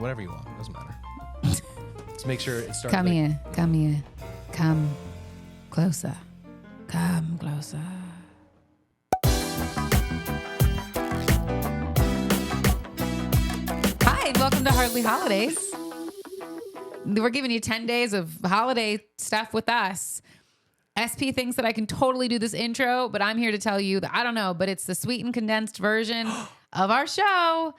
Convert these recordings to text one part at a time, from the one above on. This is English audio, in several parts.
Whatever you want. It doesn't matter. Let's make sure it starts. Come here. Come closer. Come closer. Hi, and welcome to Hardly Holidays. We're giving you 10 days of holiday stuff with us. SP thinks that I can totally do this intro, but I'm here to tell you that I don't know, but it's the sweetened condensed version of our show.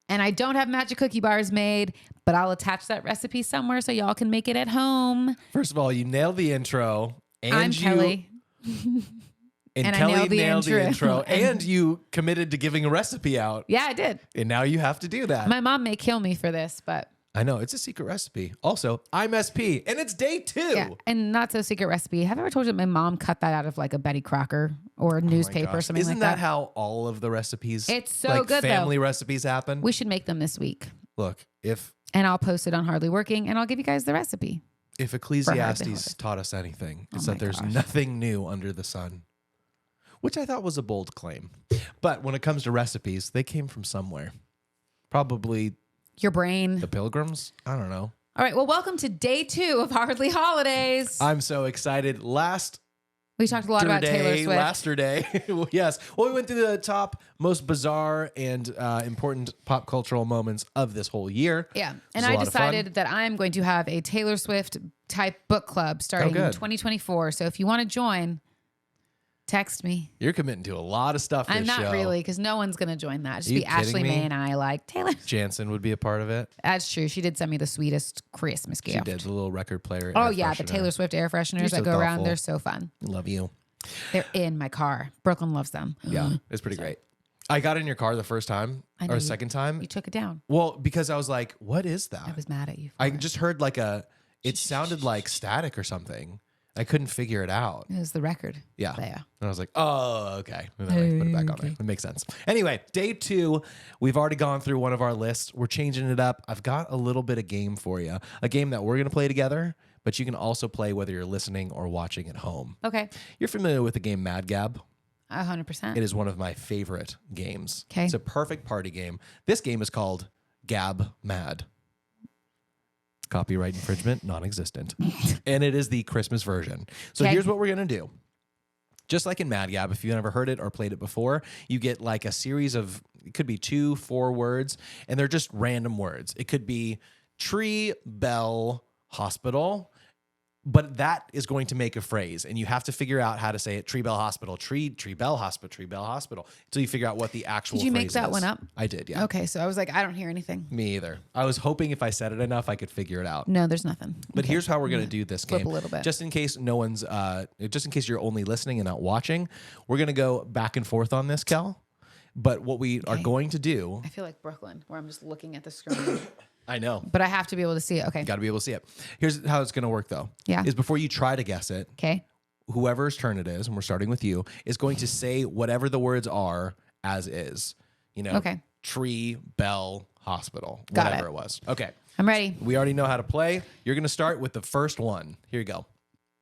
And I don't have magic cookie bars made, but I'll attach that recipe somewhere so y'all can make it at home. First of all, you nailed the intro. And I'm Kellie. And I Kellie nailed the intro. And you committed to giving a recipe out. Yeah, I did. And now you have to do that. My mom may kill me for this, but... I know. It's a secret recipe. Also, I'm SP, and it's day 2. Yeah, and not so secret recipe. Have I ever told you that my mom cut that out of like a Betty Crocker or a newspaper or something Isn't like that? Isn't that how all of the recipes, it's so like good, family though. recipes happen? We should make them this week. Look, And I'll post it on Hardly Working, and I'll give you guys the recipe. If Ecclesiastes taught us anything, it's that there's nothing new under the sun, which I thought was a bold claim. But when it comes to recipes, they came from somewhere. Probably your brain. The Pilgrims? I don't know. All right. Well, welcome to day 2 of Hardly Holidays. I'm so excited. We talked a lot about Taylor Swift. Yesterday. Yes. Well, we went through the top, most bizarre and important pop cultural moments of this whole year. Yeah. And I decided that I'm going to have a Taylor Swift type book club starting in 2024. So if you want to join, text me. You're committing to a lot of stuff this I'm not show. really, because no one's going to join that. Just Are you be Ashley kidding me? May and I like Taylor. Jansen would be a part of it. That's true. She did send me the sweetest Christmas gift. She did, the little record player. Oh, yeah. The Taylor Swift air fresheners You're that so go around. thoughtful. They're so fun. Love you. They're in my car. Brooklyn loves them. Yeah, it's pretty great. I got in your car the first time or second time. You took it down. Well, because I was like, what is that? I was mad at you. I just heard like it sounded like static or something. I couldn't figure it out. It was the record. Yeah. Yeah. And I was like, oh, okay. And then I put it back on there. It makes sense. Anyway, day 2, we've already gone through one of our lists. We're changing it up. I've got a little bit of game for you. A game that we're going to play together, but you can also play whether you're listening or watching at home. Okay. You're familiar with the game Mad Gab? 100%. It is one of my favorite games. Okay. It's a perfect party game. This game is called Gab Mad. Copyright infringement, non-existent. And it is the Christmas version. So here's what we're going to do. Just like in Mad Gab, if you've never heard it or played it before, you get like a series of, it could be 2, 4 words, and they're just random words. It could be tree, bell, hospital, but that is going to make a phrase, and you have to figure out how to say it. Tree, bell, hospital, tree, bell, hospital, tree, bell, hospital, until you figure out what the actual phrase is. Did you make that one up? I did, yeah. Okay, so I was like, I don't hear anything. Me either. I was hoping if I said it enough, I could figure it out. No, there's nothing. But here's how we're going to do this game. Flip a little bit. Just in case just in case you're only listening and not watching, we're going to go back and forth on this, Kel. But what we are going to do... I feel like Brooklyn, where I'm just looking at the screen. I know. But I have to be able to see it. Okay. Got to be able to see it. Here's how it's going to work, though. Yeah. Is before you try to guess it, Okay. whoever's turn it is, and we're starting with you, is going to say whatever the words are as is. You know, tree, bell, hospital, whatever it was. Okay. I'm ready. We already know how to play. You're going to start with the first one. Here you go.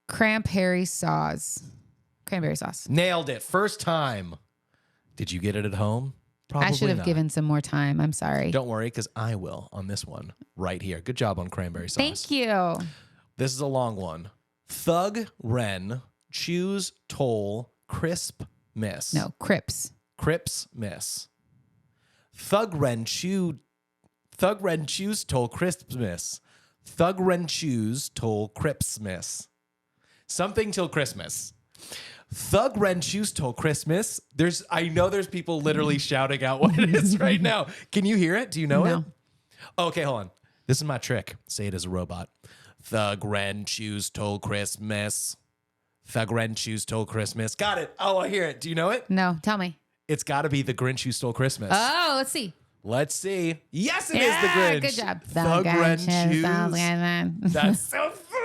Cranberry sauce. Cranberry sauce. Nailed it. First time. Did you get it at home? Probably I should have not. given some more time. I'm sorry. Don't worry, because I will on this one right here. Good job on cranberry sauce. Thank you. This is a long one. Thug, Ren, choose, toll, crisp, miss. No, Crips. Crips, miss. Thug, Ren, choose, toll, crisp, miss. Thug, Ren, choose, toll, crips, miss. Something till Christmas. Thug Ren Choose Till Christmas. I know there's people literally shouting out what it is right now. Can you hear it? Do you know it? Okay, hold on. This is my trick. Say it as a robot. Thug Ren Choose Till Christmas. Thug Ren Choose Till Christmas. Got it. Oh, I hear it. Do you know it? No, tell me. It's got to be The Grinch Who Stole Christmas. Oh, let's see. Let's see. Yes, it is The Grinch. Good job. Thug Ren Choose. That's so fun.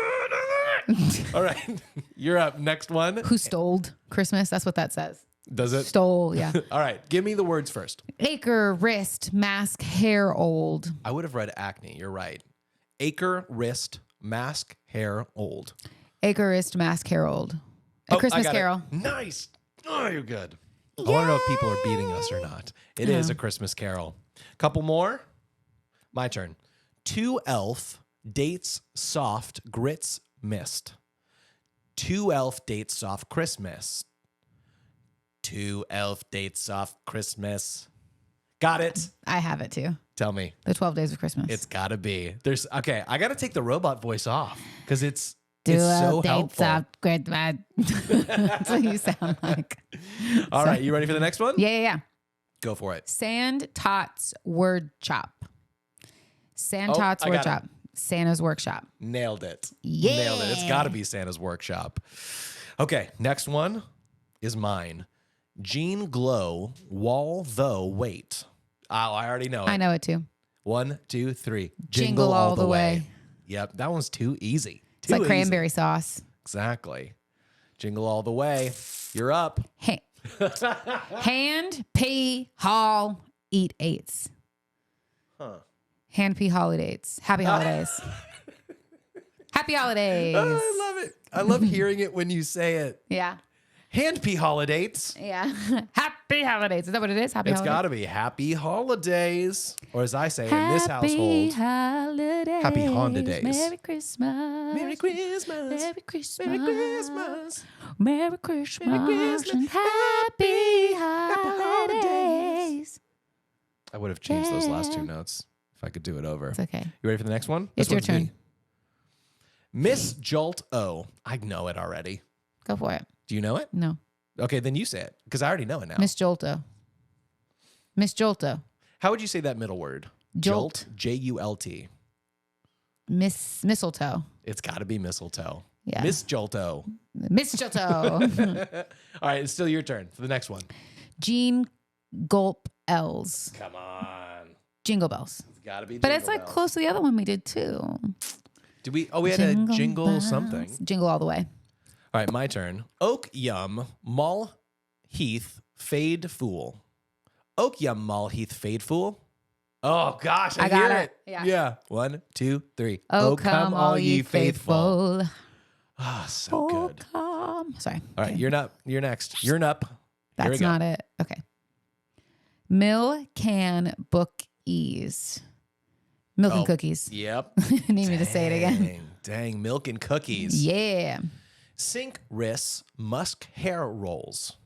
All right. You're up. Next one. Who stole Christmas? That's what that says. Does it? Stole, yeah. All right. Give me the words first. Acre, wrist, mask, hair, old. I would have read acne. You're right. Acre, wrist, mask, hair, old. Acre, wrist, mask, hair, old. A Christmas Carol. Nice. Oh, you're good. I want to know if people are beating us or not. It is A Christmas Carol. Couple more. My turn. 2 elf dates soft grits mist. 2 elf dates soft Christmas. 2 elf dates soft Christmas. Got it. I have it too. Tell me. The 12 Days of Christmas. It's gotta be. Okay, I gotta take the robot voice off because it's Do so dates helpful. soft Christmas. That's what you sound like. All right, you ready for the next one? Yeah. Go for it. Sand Tots Word Chop. Sand Oh, Tots I Word got it. Chop. Santa's Workshop. Nailed it. Yeah. Nailed it. It's gotta be Santa's workshop. Okay, next one is mine. Jean Glow, Wall Though Wait. Oh, I already know it. I know it too. 1, 2, 3. Jingle all the way. Yep, that one's too easy. It's like cranberry sauce. Exactly. Jingle all the way. You're up. Hey. Hand, pee, haul, eat eights. Huh. Hand, pee, holidays. Happy holidays. Happy holidays. I love it. I love hearing it when you say it. Yeah. Hand pee holidays. Yeah. Happy holidays. Is that what it is? Happy It's holidays. got to be happy holidays. Or as I say in this household, holidays. Happy holidays. Merry Christmas. Merry Christmas. Merry Christmas. Merry Christmas. Merry Christmas. Merry Christmas. And happy holidays. holidays. I would have changed those last 2 notes if I could do it over. It's okay. You ready for the next one? It's This your one's turn. me. Miss Jolt O. I know it already. Go for it. Do you know it? No. Okay, then you say it because I already know it now. Miss Jolto. Miss Jolto. How would you say that middle word? Jolt. Jult. Miss Mistletoe. It's got to be mistletoe. Yeah. Miss Jolto. Miss Jolto. All right, it's still your turn for the next one. Jean Gulp L's. Come on. Jingle bells. It's got to be But Jingle it's like Bells. close to the other one we did too. Did we? Oh, we had a jingle bells. something. Jingle all the way. All right, my turn. Oak Yum, Mull Heath, Fade Fool. Oak Yum, Mull Heath, Fade Fool. Oh, gosh, I got hear it. it. Yeah. 1, 2, 3. Oh, come all ye faithful. Ah, so Oh, good. come. Sorry. All right, you're up. You're next. You're up. Here we That's go. not it. Okay. Mill can book ease. Milk and cookies. Yep. Need me to say it again. Dang, milk and cookies. Yeah. Sink Riss Musk Hair Rolls.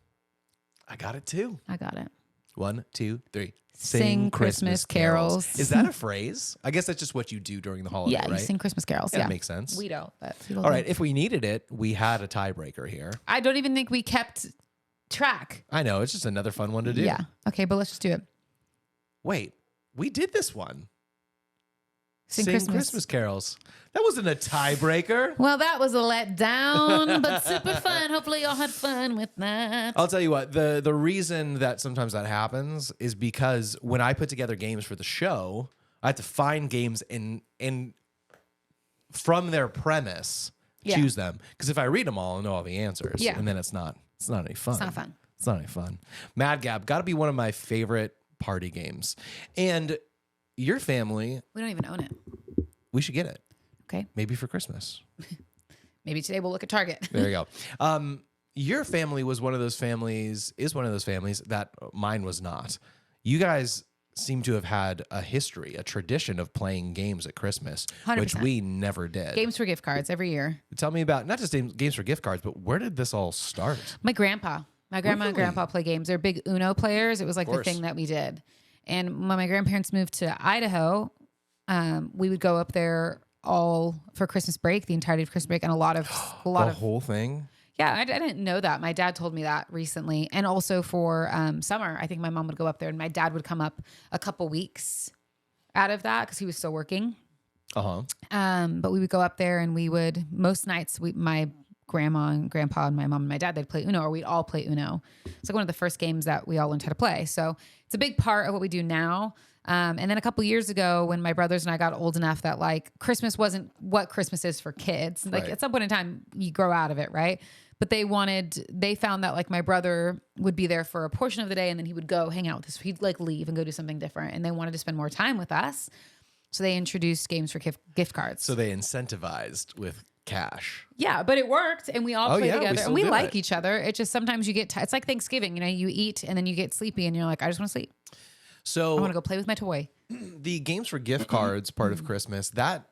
I got it too. I got it. 1, 2, 3. Sing Christmas carols. Is that a phrase? I guess that's just what you do during the holiday, Yeah, right? you sing Christmas carols. Yeah, Yeah. that makes sense. We don't, but people All do. right, if we needed it, we had a tiebreaker here. I don't even think we kept track. I know, it's just another fun one to do. Yeah. Okay, but let's just do it. Wait, we did this one. Sing Sing Christmas. Christmas carols. That wasn't a tiebreaker. Well, that was a letdown, but super fun. Hopefully, y'all had fun with that. I'll tell you what, the reason that sometimes that happens is because when I put together games for the show, I have to find games and from their premise, Yeah. choose them. Because if I read them all, I know all the answers. Yeah. And then it's not any fun. It's not fun. It's not any fun. Mad Gab, got to be one of my favorite party games. And your family, We don't even own it. we should get it. Okay. Maybe for Christmas. Maybe today we'll look at Target. There you go. Your family is one of those families that mine was not. You guys seem to have had a history, a tradition of playing games at Christmas, 100%. which we never did. Games for gift cards every year. Tell me about not just games for gift cards, but where did this all start? My grandma and Really? grandpa play games. They're big Uno players. It was like the course. thing that we did. And when my grandparents moved to Idaho, we would go up there all for Christmas break, the entirety of Christmas break, and a lot of The whole thing? yeah. I didn't know that. My dad told me that recently, and also for summer, I think my mom would go up there, and my dad would come up a couple weeks out of that because he was still working. Uh-huh. But we would go up there, and we would most nights. My grandma and grandpa and my mom and my dad, they'd play Uno, or we'd all play Uno. It's like one of the first games that we all learned how to play. So it's a big part of what we do now. And then a couple years ago, when my brothers and I got old enough that like Christmas wasn't what Christmas is for kids. Like Right. at some point in time, you grow out of it, right? But they found that like my brother would be there for a portion of the day, and then he would go hang out with us. He'd like leave and go do something different, and they wanted to spend more time with us. So they introduced games for gift cards. So they incentivized with cash. Yeah, but it worked, and we all Oh, play yeah, we together, still and we do like it. each other. It's just sometimes you get it's like Thanksgiving, you know, you eat and then you get sleepy, and you're like, I just want to sleep. I So want to go play with my toy. the games for gift cards part of Christmas, that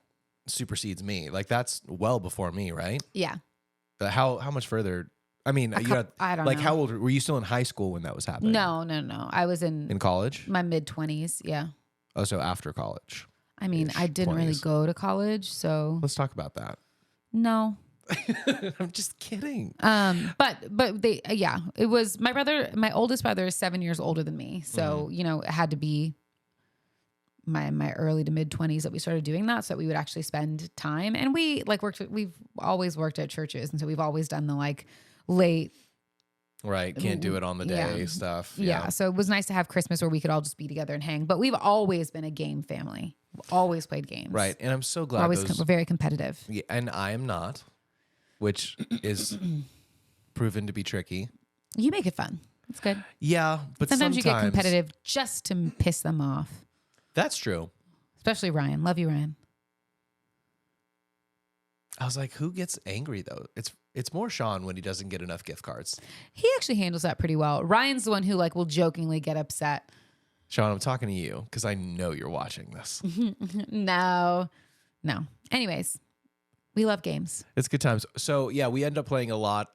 supersedes me. Like that's well before me, right? Yeah. But how much further? I mean, I don't like know. how old were you still in high school when that was happening? No. I was In college? my mid-20s. Yeah. Oh, so after college. I mean, I didn't really 20s. go to college, so Let's talk about that. no. I'm just kidding. But they, yeah, it was my brother. My oldest brother is 7 years older than me, so you know, it had to be my early to mid 20s that we started doing that, so that we would actually spend time. And we like we've always worked at churches, and so we've always done the like late. Right. Can't do it on the day stuff. Yeah. So it was nice to have Christmas where we could all just be together and hang. But we've always been a game family. Always played games. Right. And I'm so glad We're very competitive. Yeah, and I am not, which is proven to be tricky. You make it fun. It's good. Yeah, but Sometimes you get competitive just to piss them off. That's true. Especially Ryan. Love you, Ryan. I was like, who gets angry though? It's more Sean when he doesn't get enough gift cards. He actually handles that pretty well. Ryan's the one who like will jokingly get upset. Sean, I'm talking to you because I know you're watching this. No. Anyways, we love games. It's good times. So yeah, we end up playing a lot.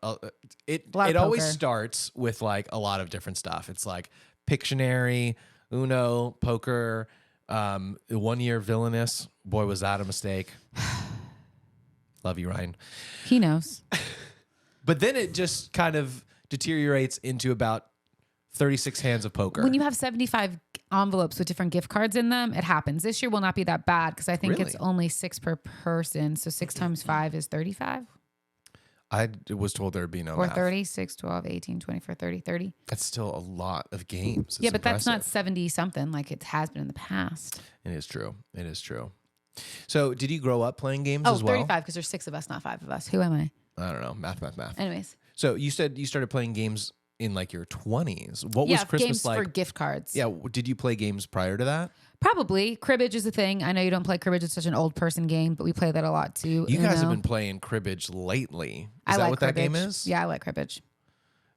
It of always poker. starts with like a lot of different stuff. It's like Pictionary, Uno, poker, 1 year Villainous. Boy, was that a mistake. Love you, Ryan. He knows. But then it just kind of deteriorates into about 36 hands of poker. When you have 75 envelopes with different gift cards in them, it happens. This year will not be that bad because I think it's Really? only 6 per person. So 6 times 5 is 35 I was told there'd be no or math. 30, 6, 12, 18, 24, 30, 30. That's still a lot of games. It's Yeah, but that's not impressive. 70 something like it has been in the past. It is true. It is true. So did you grow up playing games Oh, as well? 35 because there's 6 of us, not 5 of us. Who am I? I don't know. Math. Anyways. So you said you started playing games in like your 20s. What was Christmas games like? for gift cards. Yeah. Did you play games prior to that? Probably. Cribbage is a thing. I know you don't play cribbage. It's such an old person game, but we play that a lot too. You guys have Uno. been playing cribbage lately. I Is that like what that game cribbage. is? Yeah, I like cribbage.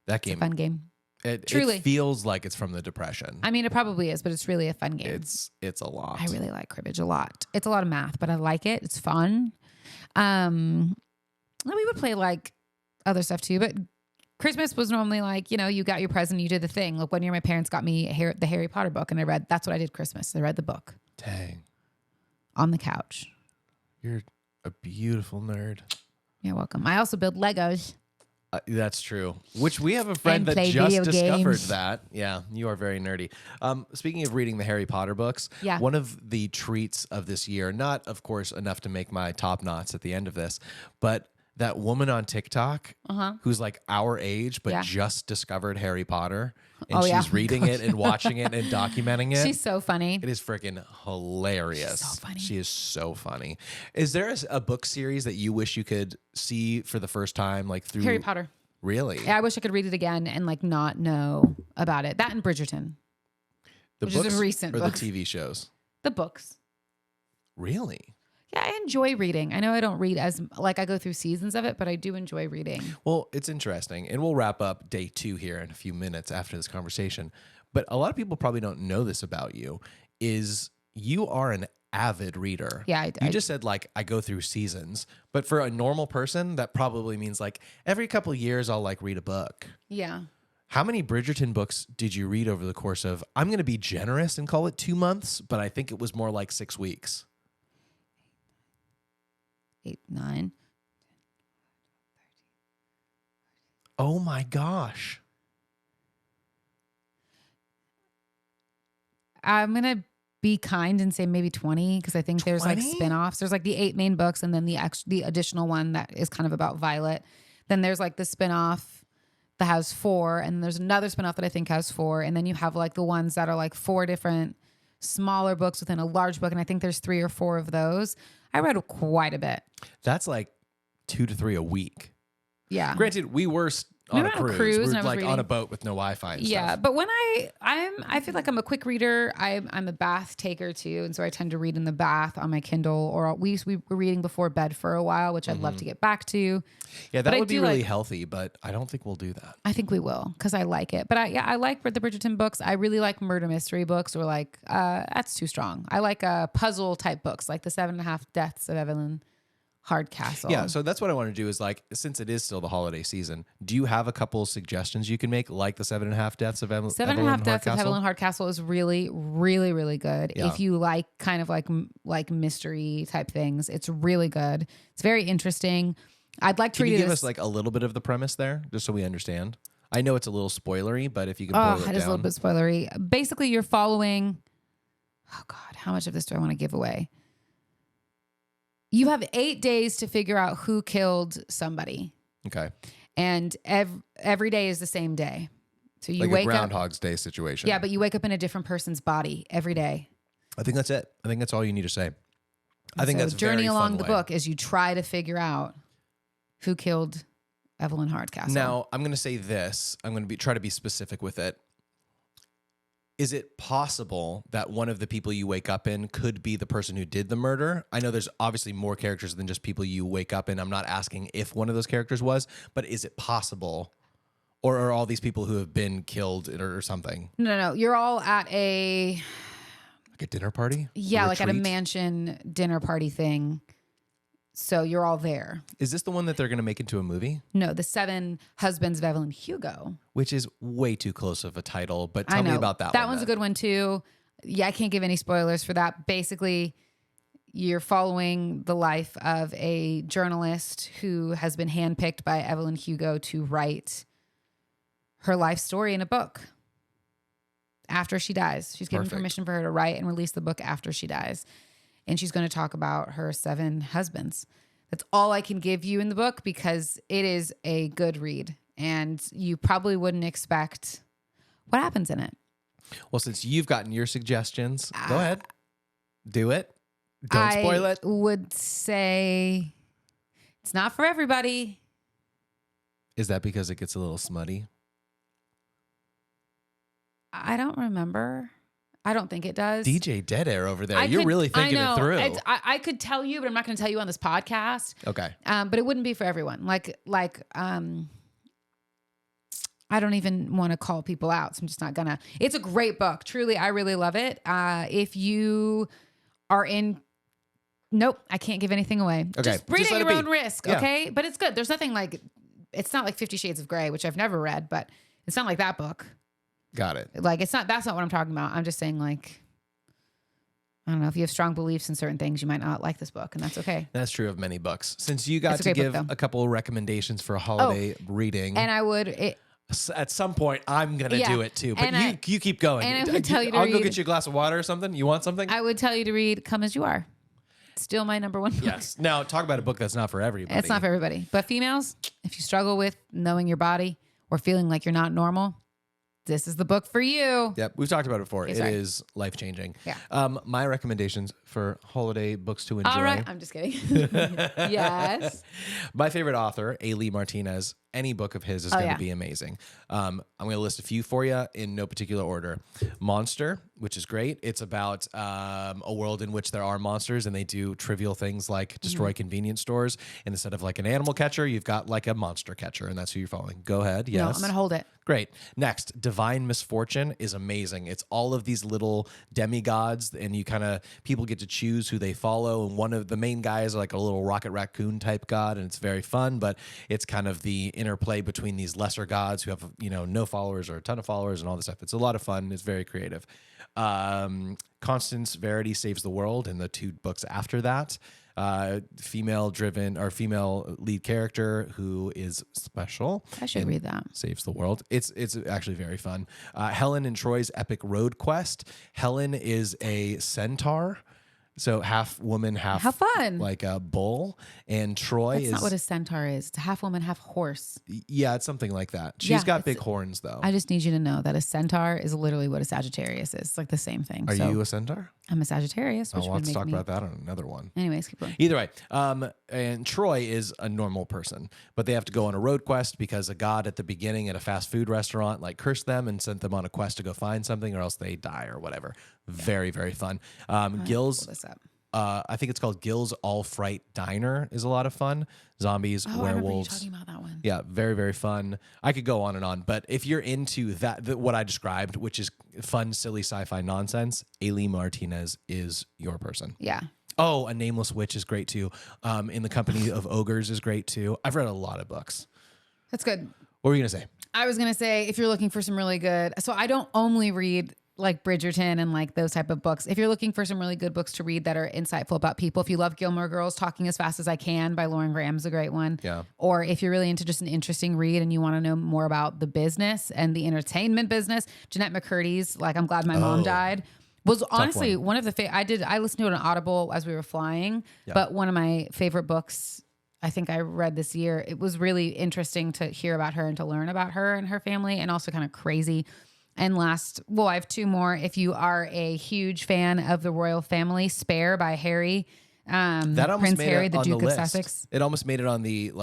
That game. Fun game. It Truly. feels like it's from the Depression. I mean, it probably is, but it's really a fun game. It's a lot. I really like cribbage a lot. It's a lot of math, but I like it. It's fun. And we would play like other stuff too, but Christmas was normally like, you know, you got your present, you did the thing. Like one year my parents got me the Harry Potter book and that's what I did Christmas. I read the book Dang. on the couch. You're a beautiful nerd. You're welcome. I also build Legos. That's true. Which we have a friend And that play just video discovered games. that. Yeah, you are very nerdy. Speaking of reading the Harry Potter books, Yeah. one of the treats of this year, not of course enough to make my top knots at the end of this, but that woman on TikTok who's like our age but Yeah. just discovered Harry Potter and Oh, she's yeah. reading it and watching it and documenting it. She's so funny. It is freaking hilarious. She's so funny. She is so funny. Is there a book series that you wish you could see for the first time, like through Harry Potter. Really? Yeah, I wish I could read it again and like not know about it. That and Bridgerton. The Which is a books recent or book. the TV shows? The books. Really? Yeah, I enjoy reading. I know I don't read as like I go through seasons of it, but I do enjoy reading. Well, it's interesting. And we'll wrap up day 2 here in a few minutes after this conversation. But a lot of people probably don't know this about you, is you are an avid reader. Yeah, You just said like I go through seasons, but for a normal person, that probably means like every couple of years I'll like read a book. Yeah. How many Bridgerton books did you read over the course of, I'm going to be generous and call it 2 months, but I think it was more like 6 weeks. 8, 9. Oh my gosh. I'm going to be kind and say maybe 20 because I think there's like 20? spin-offs. There's like the 8 main books and then the additional one that is kind of about Violet. Then there's like the spin-off that has 4 and there's another spin-off that I think has 4 and then you have like the ones that are like 4 different smaller books within a large book and I think there's 3 or 4 of those. I read quite a bit. That's like 2 to 3 a week. Yeah. Granted, we were on We a were on a cruise. cruise We and were I was like on reading. a boat with no Wi-Fi and Yeah, stuff. but when I feel like I'm a quick reader. I'm a bath taker too, and so I tend to read in the bath on my Kindle. Or we were reading before bed for a while, which I'd love to get back to. Yeah, But that I would be do really like- healthy, but I don't think we'll do that. I think we will because I like it. But I like the Bridgerton books. I really like murder mystery books, or like that's too strong. I like puzzle type books, like the 7.5 Deaths of Evelyn Hardcastle. Yeah, so that's what I want to do is like, since it is still the holiday season, do you have a couple suggestions you can make, like the 7.5 Deaths of Evelyn 7.5 Deaths of Hardcastle? Evelyn Hardcastle is really, really, really good. Yeah. If you like kind of like mystery type things, it's really good. It's very interesting. I'd like to Can read you give this. us like a little bit of the premise there, just so we understand? I know it's a little spoilery, but if you can boil it It is a down. little bit spoilery. Basically, you're following. Oh God, how much of this do I want to give away? You have 8 days to figure out who killed somebody, Okay. and every day is the same day. So you Like a wake up. Groundhog's Day situation. Yeah, but you wake up in a different person's body every day. I think that's it. I think that's all you need to say. I think So that's a journey very along fun the way. book as you try to figure out who killed Evelyn Hardcastle. Now, I'm going to say this. I'm going to try to be specific with it. Is it possible that one of the people you wake up in could be the person who did the murder? I know there's obviously more characters than just people you wake up in. I'm not asking if one of those characters was, but is it possible? Or are all these people who have been killed or something? No. You're all at a Like a dinner party? like at a retreat? mansion dinner party thing. So you're all there. Is this the one that they're going to make into a movie? No, the 7 Husbands of Evelyn Hugo. Which is way too close of a title, but I tell know me about that one. That one's then. a good one too. Yeah, I can't give any spoilers for that. Basically, you're following the life of a journalist who has been handpicked by Evelyn Hugo to write her life story in a book after she dies. She's given Perfect. permission for her to write and release the book after she dies. And she's going to talk about her 7 husbands. That's all I can give you in the book because it is a good read. And you probably wouldn't expect what happens in it. Well, since you've gotten your suggestions, go ahead. Do it. Don't spoil it. I would say it's not for everybody. Is that because it gets a little smutty? I don't remember. I don't think it does. DJ Dead Air over there. I You're could- really thinking I know. it through. I could tell you, but I'm not going to tell you on this podcast. Okay. But it wouldn't be for everyone. I don't even want to call people out, so I'm just not gonna. It's a great book. Truly, I really love it. If you are in, nope, I can't give anything away. Okay, Just read just at let your it own be. risk, Yeah. okay? But it's good. There's nothing like, it's not like 50 Shades of Grey, which I've never read, but it's not like that book. Got it. Like it's not. That's not what I'm talking about. I'm just saying like. I don't know. If you have strong beliefs in certain things, you might not like this book, and that's okay. That's true of many books. Since you got It's a to great give book, though. a couple of recommendations for a holiday reading, And I would. at some point I'm gonna Yeah. do it too. But And you keep going. and I would tell you to I'll go read- get you a glass of water or something. You want something? I would tell you to read "Come as You Are." Still my number one book. Yes. Now talk about a book that's not for everybody. It's not for everybody. But females, if you struggle with knowing your body or feeling like you're not normal, this is the book for you. Yep, we've talked about it before. Okay, It sorry. is life changing. Yeah. My recommendations for holiday books to enjoy. All right. I'm just kidding. Yes. My favorite author, A. Lee Martinez. Any book of his is going to yeah. be amazing. I'm going to list a few for you in no particular order. Monster, which is great. It's about a world in which there are monsters and they do trivial things like destroy convenience stores. And instead of like an animal catcher, you've got like a monster catcher, and that's who you're following. Go ahead. Yes. No, I'm going to hold it. Great. Next, Divine Misfortune is amazing. It's all of these little demigods, and you kind of people get to choose who they follow. And one of the main guys are like a little rocket raccoon type god, and it's very fun. But it's kind of the interplay between these lesser gods who have no followers or a ton of followers and all this stuff. It's a lot of fun. It's very creative. Constance Verity Saves the World, and the 2 books after that. Female lead character who is special. I should read that. Saves the world. It's actually very fun. Helen and Troy's Epic Road Quest. Helen is a centaur. So half woman, half How fun. like a bull. And Troy That's not what a centaur is. It's a half woman, half horse. yeah, it's something like that. She's Yeah, got big horns though. I just need you to know that a centaur is literally what a Sagittarius is. It's like the same thing. Are you a centaur? I'm a Sagittarius, which We'll would have to make talk me. about that on another one. Anyways, keep going. Either way, and Troy is a normal person, but they have to go on a road quest because a god at the beginning at a fast food restaurant like cursed them and sent them on a quest to go find something, or else they die or whatever. Very, very fun. Gil's, Pull this up. I think it's called Gil's All Fright Diner is a lot of fun. Zombies, Oh, I remember you werewolves. talking about that one. Yeah, very, very fun. I could go on and on, but if you're into what I described, which is fun, silly sci-fi nonsense, Ailey Martinez is your person. Yeah. Oh, A Nameless Witch is great too. In the Company of Ogres is great too. I've read a lot of books. That's good. What were you gonna say? I was going to say, if you're looking for some really good, so I don't only read like Bridgerton and like those type of books. If you're looking for some really good books to read that are insightful about people, if you love Gilmore Girls, Talking as Fast as I Can by Lauren Graham's a great one. Yeah. Or if you're really into just an interesting read and you want to know more about the business and the entertainment business, Jeanette McCurdy's like I'm Glad My Mom Died was honestly one of the I listened to it on Audible as we were flying, but one of my favorite books I think I read this year. It was really interesting to hear about her and to learn about her and her family, and also kind of crazy. And last, well, I have two more. If you are a huge fan of the royal family, Spare by Harry, That almost Prince made Harry, it the on Duke the of list. Sussex. It almost made it on the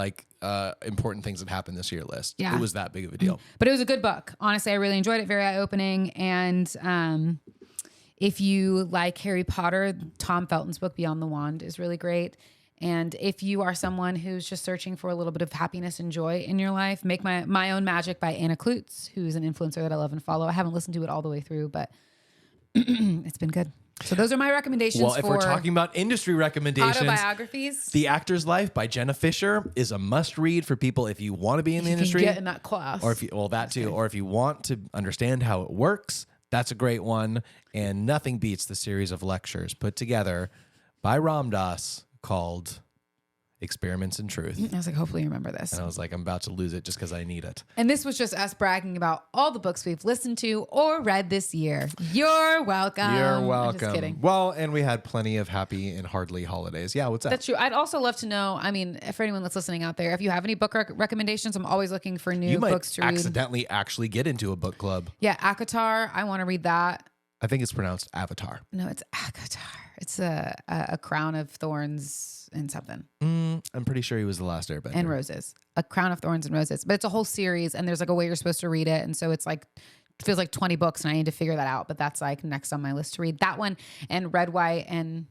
important things that happened this year list. Yeah. It was that big of a deal. But it was a good book. Honestly, I really enjoyed it. Very eye-opening. And if you like Harry Potter, Tom Felton's book, Beyond the Wand, is really great. And if you are someone who's just searching for a little bit of happiness and joy in your life, Make My Own Magic by Anna Klutz, who's an influencer that I love and follow. I haven't listened to it all the way through, but it's been good. So those are my recommendations Well, if for we're talking about industry recommendations, autobiographies. The Actor's Life by Jenna Fisher is a must-read for people if you want to be in the You industry. can get in that class. Or if you, well, that too. Or if you want to understand how it works, that's a great one. And nothing beats the series of lectures put together by Ram Dass called Experiments in Truth. I was like, hopefully you remember this. And I was like, I'm about to lose it just because I need it. And this was just us bragging about all the books we've listened to or read this year. You're welcome. You're I'm welcome. just kidding. Well, and we had plenty of happy and hardly holidays. Yeah, what's that? That's true. I'd also love to know, I mean, for anyone that's listening out there, if you have any book recommendations, I'm always looking for new You might books to read. accidentally actually get into a book club. Yeah, ACOTAR. I want to read that. I think it's pronounced Avatar. No, it's ACOTAR. It's a crown of thorns and something. I'm pretty sure he was the last Airbender. And roses. A crown of thorns and roses. But it's a whole series and there's like a way you're supposed to read it. And so it's like, it feels like 20 books and I need to figure that out. But that's like next on my list to read. That one and Red, White, and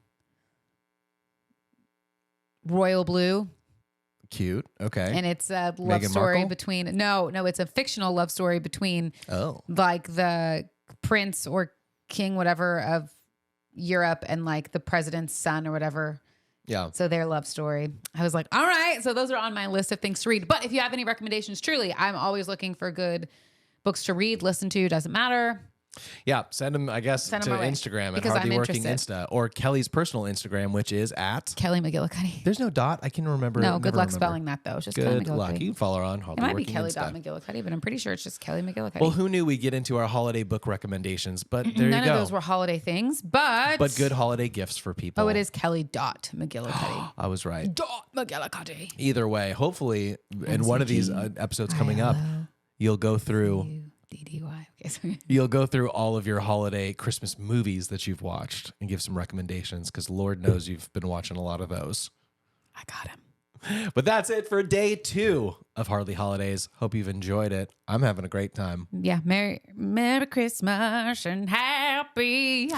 Royal Blue. Cute. Okay. And it's a love Meghan story Markle? between, no, it's a fictional love story between like the prince or king, whatever, of Europe and like the president's son or whatever. Yeah. So their love story. I was like, all right. So those are on my list of things to read. But if you have any recommendations, truly, I'm always looking for good books to read, listen to, doesn't matter. Yeah, send them, I guess, Send to 'em my way, Instagram at because I'm Hardly Working interested. Insta or Kelly's personal Instagram, which is at. Kelly McGillicuddy. There's no dot. I can remember. No, it, good never luck remember. spelling that though. It's just Kelly Good luck. McGillicuddy. You can follow her on It Hardly might be Working Kelly Insta. McGillicuddy, but I'm pretty sure it's just Kelly McGillicuddy. Well, who knew we get into our holiday book recommendations? But there None you go. of those were holiday things, but But good holiday gifts for people. Oh, it is Kelly McGillicuddy. I was right. McGillicuddy. Either way, hopefully, in one of these episodes coming up, you'll go through. DDY. Okay, sorry. You'll go through all of your holiday Christmas movies that you've watched and give some recommendations because Lord knows you've been watching a lot of those. I got him. But that's it for day 2 of Hardly Holidays. Hope you've enjoyed it. I'm having a great time. Yeah, Merry Christmas and Happy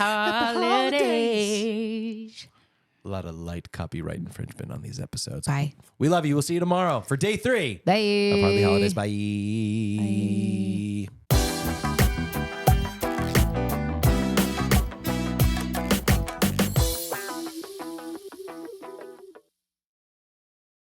Holidays. A lot of light copyright infringement on these episodes. Bye. We love you. We'll see you tomorrow for day 3 Bye. of Hardly Holidays. Bye.